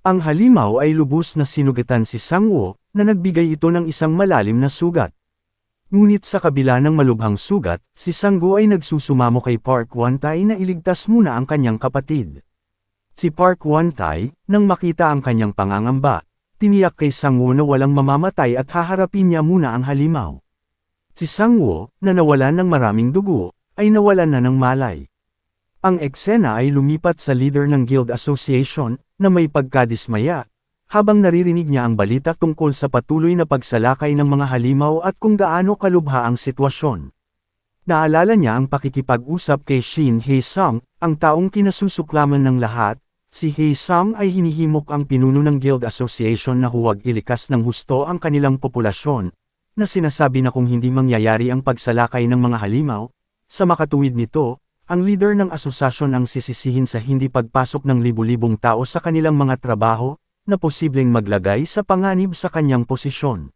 Ang halimaw ay lubos na sinugatan si Sang-woo, na nagbigay ito ng isang malalim na sugat. Ngunit sa kabila ng malubhang sugat, si Sang-woo ay nagsusumamo kay Park Won-tae na iligtas muna ang kanyang kapatid. Si Park Won-tae, nang makita ang kanyang pangangamba, tiniyak kay Sang-woo na walang mamamatay at haharapin niya muna ang halimaw. Si Sang-woo, na nawalan ng maraming dugo, ay nawalan na ng malay. Ang eksena ay lumipat sa leader ng Guild Association, na may pagkadismaya, habang naririnig niya ang balita tungkol sa patuloy na pagsalakay ng mga halimaw at kung gaano kalubha ang sitwasyon. Naalala niya ang pakikipag-usap kay Shin Hae-sung, ang taong kinasusuklaman ng lahat. Si Hae-sung ay hinihimok ang pinuno ng Guild Association na huwag ilikas ng husto ang kanilang populasyon, na sinasabi na kung hindi mangyayari ang pagsalakay ng mga halimaw, sa makatuwid nito, ang leader ng asosasyon ang sisisihin sa hindi pagpasok ng libu-libong tao sa kanilang mga trabaho, na posibleng maglagay sa panganib sa kanyang posisyon.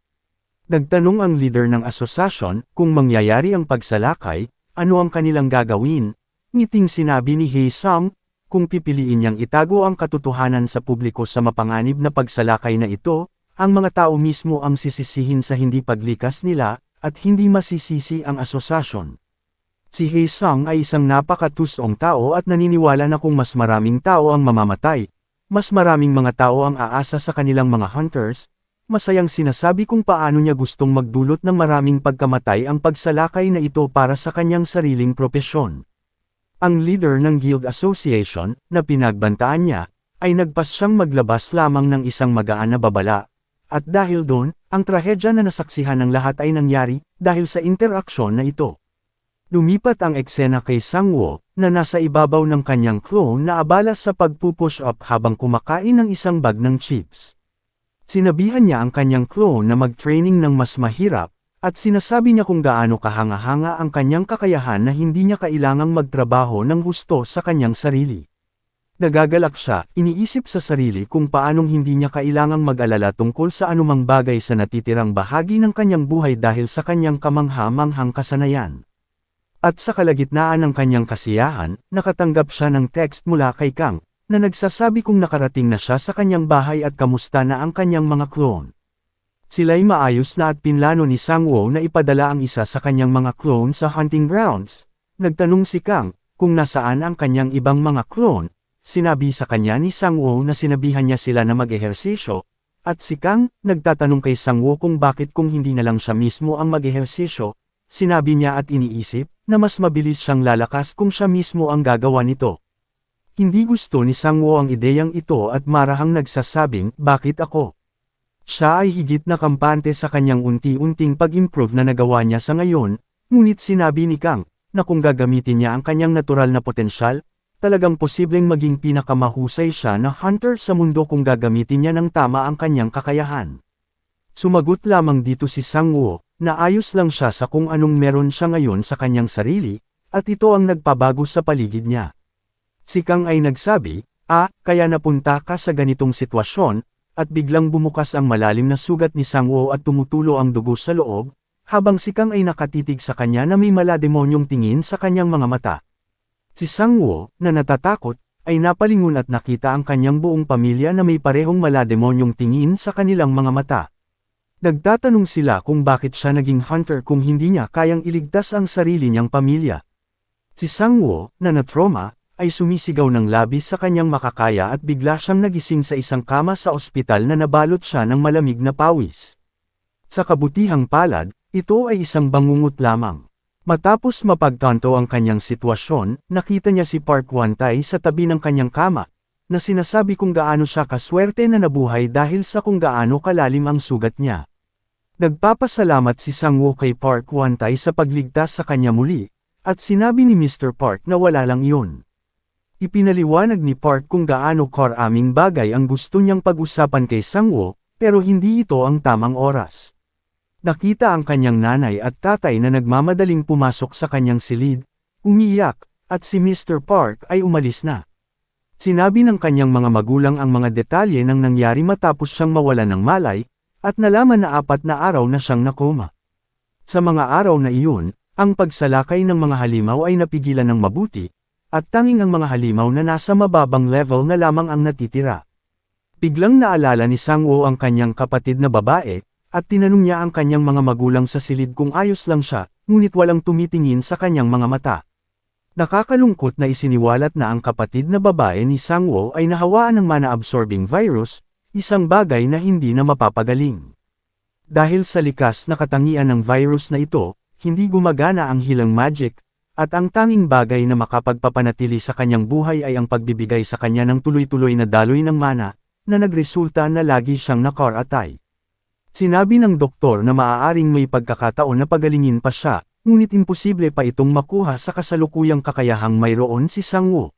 Nagtanong ang leader ng asosasyon kung mangyayari ang pagsalakay, ano ang kanilang gagawin. Ngiting sinabi ni Hae-sung, kung pipiliin niyang itago ang katotohanan sa publiko sa mapanganib na pagsalakay na ito, ang mga tao mismo ang sisisihin sa hindi paglikas nila, at hindi masisisi ang asosasyon. Si Hae-sung ay isang napakatusong tao at naniniwala na kung mas maraming tao ang mamamatay, mas maraming mga tao ang aasa sa kanilang mga hunters, masayang sinasabi kung paano niya gustong magdulot ng maraming pagkamatay ang pagsalakay na ito para sa kanyang sariling propesyon. Ang leader ng Guild Association, na pinagbantaan niya, ay nagpasyang maglabas lamang ng isang magaan na babala, at dahil doon, ang trahedya na nasaksihan ng lahat ay nangyari, dahil sa interaksyon na ito. Lumipat ang eksena kay Sang-woo, na nasa ibabaw ng kanyang clone na abala sa pagpupush up habang kumakain ng isang bag ng chips. Sinabihan niya ang kanyang clone na mag-training ng mas mahirap, at sinasabi niya kung gaano kahanga-hanga ang kanyang kakayahan na hindi niya kailangang magtrabaho ng gusto sa kanyang sarili. Nagagalak siya, iniisip sa sarili kung paanong hindi niya kailangang mag-alala tungkol sa anumang bagay sa natitirang bahagi ng kanyang buhay dahil sa kanyang kamangha-manghang kasanayan. At sa kalagitnaan ng kanyang kasiyahan, nakatanggap siya ng text mula kay Kang, na nagsasabi kung nakarating na siya sa kanyang bahay at kamusta na ang kanyang mga clone. Sila'y maayos na at pinlano ni Sang-woo na ipadala ang isa sa kanyang mga clone sa hunting grounds. Nagtanong si Kang, kung nasaan ang kanyang ibang mga clone. Sinabi sa kanya ni Sang-woo na sinabihan niya sila na mag-ehersisyo, at si Kang, nagtatanong kay Sang-woo kung bakit kung hindi na lang siya mismo ang mag-ehersisyo. Sinabi niya at iniisip, na mas mabilis siyang lalakas kung siya mismo ang gagawa nito. Hindi gusto ni Sang-woo ang ideyang ito at marahang nagsasabing, bakit ako? Siya ay higit na kampante sa kanyang unti-unting pag-improve na nagawa niya sa ngayon, ngunit sinabi ni Kang, na kung gagamitin niya ang kanyang natural na potensyal, talagang posibleng maging pinakamahusay siya na hunter sa mundo kung gagamitin niya ng tama ang kanyang kakayahan. Sumagot lamang dito si Sang-woo, na ayos lang siya sa kung anong meron siya ngayon sa kanyang sarili, at ito ang nagpabago sa paligid niya. Si Kang ay nagsabi, kaya napunta ka sa ganitong sitwasyon, at biglang bumukas ang malalim na sugat ni Sang-woo at tumutulo ang dugo sa loob, habang si Kang ay nakatitig sa kanya na may malademonyong tingin sa kanyang mga mata. Si Sang-woo, na natatakot, ay napalingon at nakita ang kanyang buong pamilya na may parehong malademonyong tingin sa kanilang mga mata. Nagtatanong sila kung bakit siya naging hunter kung hindi niya kayang iligtas ang sarili niyang pamilya. Si Sang-woo, na na-trauma, ay sumisigaw ng labis sa kanyang makakaya at bigla siyang nagising sa isang kama sa ospital na nabalot siya ng malamig na pawis. Sa kabutihang palad, ito ay isang bangungot lamang. Matapos mapagtanto ang kanyang sitwasyon, nakita niya si Park Won-tae sa tabi ng kanyang kama, na sinasabi kung gaano siya kaswerte na nabuhay dahil sa kung gaano kalalim ang sugat niya. Nagpapasalamat si Sang-woo kay Park Won-tae sa pagligtas sa kanya muli, at sinabi ni Mr. Park na wala lang iyon. Ipinaliwanag ni Park kung gaano karaming bagay ang gusto niyang pag-usapan kay Sang-woo, pero hindi ito ang tamang oras. Nakita ang kanyang nanay at tatay na nagmamadaling pumasok sa kanyang silid, umiyak, at si Mr. Park ay umalis na. Sinabi ng kanyang mga magulang ang mga detalye ng nangyari matapos siyang mawalan ng malay, at nalaman na 4 na araw na siyang nakoma. Sa mga araw na iyon, ang pagsalakay ng mga halimaw ay napigilan ng mabuti, at tanging ang mga halimaw na nasa mababang level na lamang ang natitira. Biglang naalala ni Sang-woo ang kanyang kapatid na babae, at tinanong niya ang kanyang mga magulang sa silid kung ayos lang siya, ngunit walang tumitingin sa kanyang mga mata. Nakakalungkot na isiniwalat na ang kapatid na babae ni Sang-woo ay nahawaan ng mana-absorbing virus, isang bagay na hindi na mapapagaling. Dahil sa likas na katangian ng virus na ito, hindi gumagana ang healing magic, at ang tanging bagay na makapagpapanatili sa kanyang buhay ay ang pagbibigay sa kanya ng tuloy-tuloy na daloy ng mana, na nagresulta na lagi siyang nakaratay. Sinabi ng doktor na maaaring may pagkakataon na pagalingin pa siya, ngunit imposible pa itong makuha sa kasalukuyang kakayahang mayroon si Sang-woo.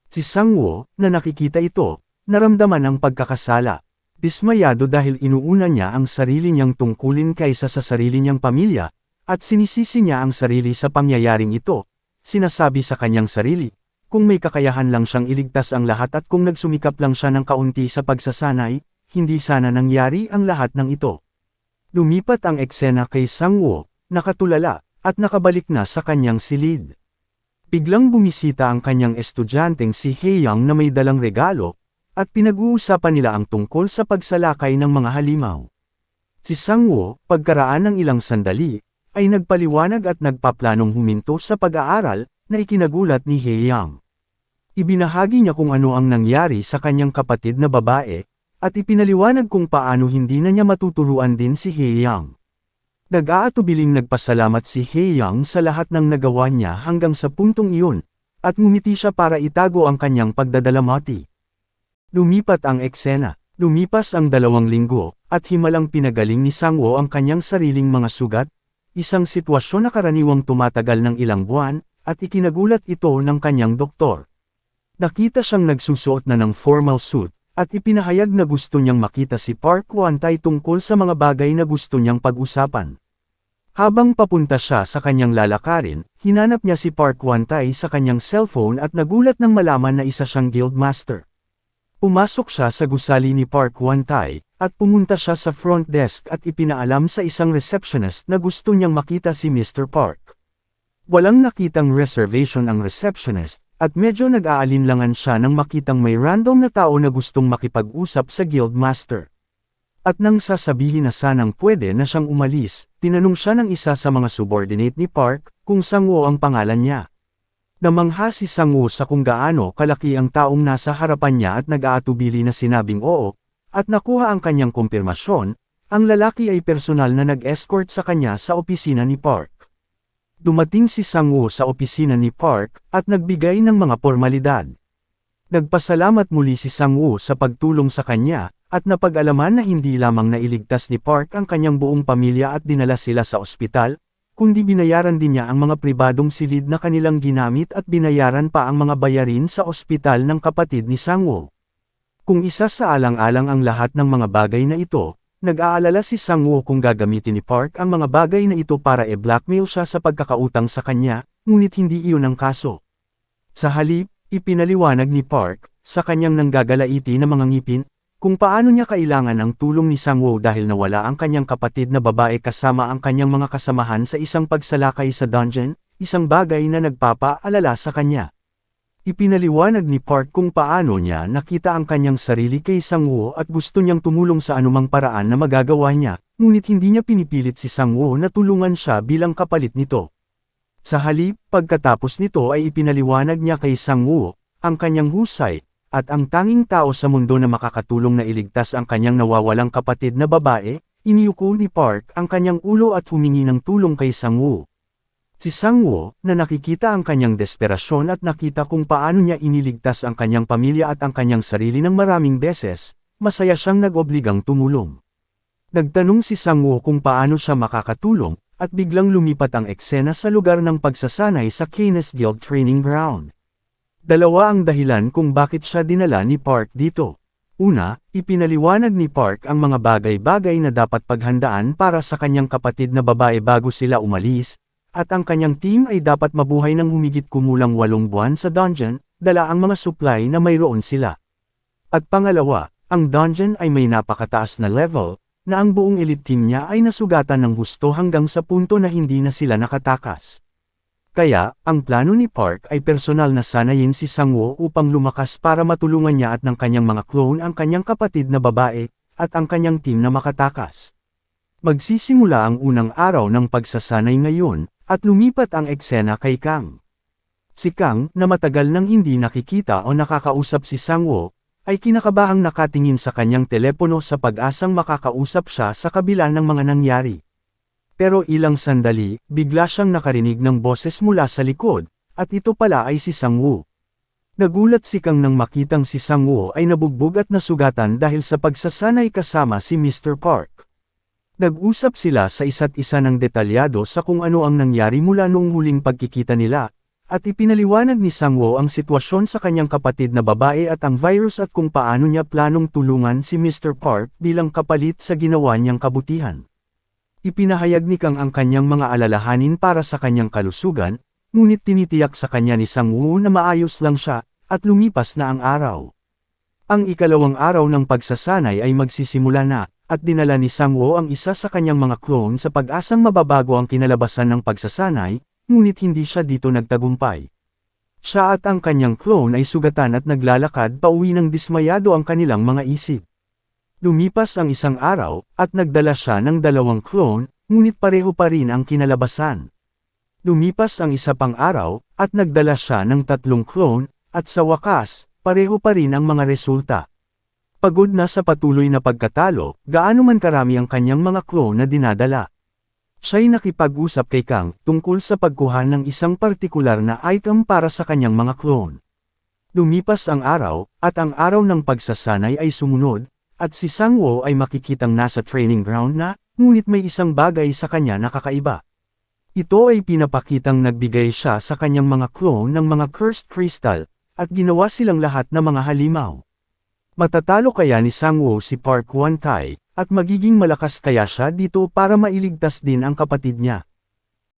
Si Sang-woo, na nakikita ito, naramdaman ang pagkakasala. Dismayado dahil inuuna niya ang sarili niyang tungkulin kaysa sa sarili niyang pamilya, at sinisisi niya ang sarili sa pangyayaring ito. Sinasabi sa kanyang sarili, kung may kakayahan lang siyang iligtas ang lahat at kung nagsumikap lang siya ng kaunti sa pagsasanay, hindi sana nangyari ang lahat ng ito. Lumipat ang eksena kay Sang-woo, nakatulala, at nakabalik na sa kanyang silid. Biglang bumisita ang kanyang estudyanteng si Hae-young na may dalang regalo, at pinag-uusapan nila ang tungkol sa pagsalakay ng mga halimaw. Si Sang-woo, pagkaraan ng ilang sandali, ay nagpaliwanag at nagpaplanong huminto sa pag-aaral, na ikinagulat ni Hae-young. Ibinahagi niya kung ano ang nangyari sa kanyang kapatid na babae, at ipinaliwanag kung paano hindi na niya matuturuan din si Hae-young. Nag-aatubiling nagpasalamat si Hae-young sa lahat ng nagawa niya hanggang sa puntong iyon, at ngumiti siya para itago ang kanyang pagdadalamati. Lumipat ang eksena. Lumipas ang 2 linggo, at himalang pinagaling ni Sang-woo ang kanyang sariling mga sugat, isang sitwasyon na karaniwang tumatagal ng ilang buwan, at ikinagulat ito ng kanyang doktor. Nakita siyang nagsusuot na ng formal suit, at ipinahayag na gusto niyang makita si Park Hwan-tae tungkol sa mga bagay na gusto niyang pag-usapan. Habang papunta siya sa kanyang lalakarin, hinanap niya si Park Hwan-tae sa kanyang cellphone at nagulat nang malaman na isa siyang guildmaster. Pumasok siya sa gusali ni Park Hwan-tae, at pumunta siya sa front desk at ipinaalam sa isang receptionist na gusto niyang makita si Mr. Park. Walang nakitang reservation ang receptionist, at medyo nag-aalinlangan siya nang makitang may random na tao na gustong makipag-usap sa guildmaster. At nang sasabihin na sanang pwede na siyang umalis, tinanong siya ng isa sa mga subordinate ni Park, kung Sang-woo ang pangalan niya. Namangha si Sang-woo sa kung gaano kalaki ang taong nasa harapan niya at nag-aatubili na sinabing oo, at nakuha ang kanyang kumpirmasyon, ang lalaki ay personal na nag-escort sa kanya sa opisina ni Park. Dumating si Sang-woo sa opisina ni Park, at nagbigay ng mga formalidad. Nagpasalamat muli si Sang-woo sa pagtulong sa kanya, at napag-alaman na hindi lamang nailigtas ni Park ang kanyang buong pamilya at dinala sila sa ospital, kundi binayaran din niya ang mga pribadong silid na kanilang ginamit at binayaran pa ang mga bayarin sa ospital ng kapatid ni Sang-woo. Kung isa sa alang-alang ang lahat ng mga bagay na ito, nag-aalala si Sang-woo kung gagamitin ni Park ang mga bagay na ito para e-blackmail siya sa pagkakautang sa kanya, ngunit hindi iyon ang kaso. Sa halip, ipinaliwanag ni Park, sa kanyang nanggagalaiti na mga ngipin, kung paano niya kailangan ang tulong ni Sang-woo dahil nawala ang kanyang kapatid na babae kasama ang kanyang mga kasamahan sa isang pagsalakay sa dungeon, isang bagay na nagpapaalala sa kanya. Ipinaliwanag ni Park kung paano niya nakita ang kanyang sarili kay Sang-woo at gusto niyang tumulong sa anumang paraan na magagawa niya, ngunit hindi niya pinipilit si Sang-woo na tulungan siya bilang kapalit nito. Sa halip, pagkatapos nito ay ipinaliwanag niya kay Sang-woo, ang kanyang husay, at ang tanging tao sa mundo na makakatulong na iligtas ang kanyang nawawalang kapatid na babae, iniyuko ni Park ang kanyang ulo at humingi ng tulong kay Sang-woo. Si Sang-woo, na nakikita ang kanyang desperasyon at nakita kung paano niya iniligtas ang kanyang pamilya at ang kanyang sarili ng maraming beses, masaya siyang nag-obligang tumulong. Nagtanong si Sang-woo kung paano siya makakatulong, at biglang lumipat ang eksena sa lugar ng pagsasanay sa Canis Guild Training Ground. Dalawa ang dahilan kung bakit siya dinala ni Park dito. Una, ipinaliwanag ni Park ang mga bagay-bagay na dapat paghandaan para sa kanyang kapatid na babae bago sila umalis, at ang kanyang team ay dapat mabuhay ng humigit kumulang 8 buwan sa dungeon, dala ang mga supply na mayroon sila. At pangalawa, ang dungeon ay may napakataas na level, na ang buong elite team niya ay nasugatan ng husto hanggang sa punto na hindi na sila nakatakas. Kaya, ang plano ni Park ay personal na sanayin si Sang-woo upang lumakas para matulungan niya at ng kanyang mga clone ang kanyang kapatid na babae, at ang kanyang team na makatakas. Magsisimula ang unang araw ng pagsasanay ngayon, at lumipat ang eksena kay Kang. Si Kang, na matagal nang hindi nakikita o nakakausap si Sang-woo, ay kinakabahang nakatingin sa kanyang telepono sa pag-asang makakausap siya sa kabila ng mga nangyari. Pero ilang sandali, bigla siyang nakarinig ng boses mula sa likod, at ito pala ay si Sang-woo. Nagulat si Kang nang makitang si Sang-woo ay nabugbog at nasugatan dahil sa pagsasanay kasama si Mr. Park. Nag-usap sila sa isa't isa ng detalyado sa kung ano ang nangyari mula noong huling pagkikita nila, at ipinaliwanag ni Sang-woo ang sitwasyon sa kanyang kapatid na babae at ang virus at kung paano niya planong tulungan si Mr. Park bilang kapalit sa ginawa niyang kabutihan. Ipinahayag ni Kang ang kanyang mga alalahanin para sa kanyang kalusugan, ngunit tinitiyak sa kanya ni Sang-woo na maayos lang siya, at lumipas na ang araw. Ang ikalawang araw ng pagsasanay ay magsisimula na, at dinala ni Sang-woo ang isa sa kanyang mga clone sa pag-asang mababago ang kinalabasan ng pagsasanay, ngunit hindi siya dito nagtagumpay. Siya at ang kanyang clone ay sugatan at naglalakad pauwi ng dismayado ang kanilang mga isip. Lumipas ang isang araw, at nagdala siya ng dalawang clone, ngunit pareho pa rin ang kinalabasan. Lumipas ang isa pang araw, at nagdala siya ng tatlong clone, at sa wakas, pareho pa rin ang mga resulta. Pagod na sa patuloy na pagkatalo, gaano man karami ang kanyang mga clone na dinadala. Siya'y nakipag-usap kay Kang tungkol sa pagkuha ng isang partikular na item para sa kanyang mga clone. Lumipas ang araw, at ang araw ng pagsasanay ay sumunod, at si Sang-woo ay makikitang nasa training ground na, ngunit may isang bagay sa kanya na kakaiba. Ito ay pinapakitang nagbigay siya sa kanyang mga clone ng mga cursed crystal, at ginawa silang lahat na mga halimaw. Matatalo kaya ni Sang-woo si Park Won-tae, at magiging malakas kaya siya dito para mailigtas din ang kapatid niya.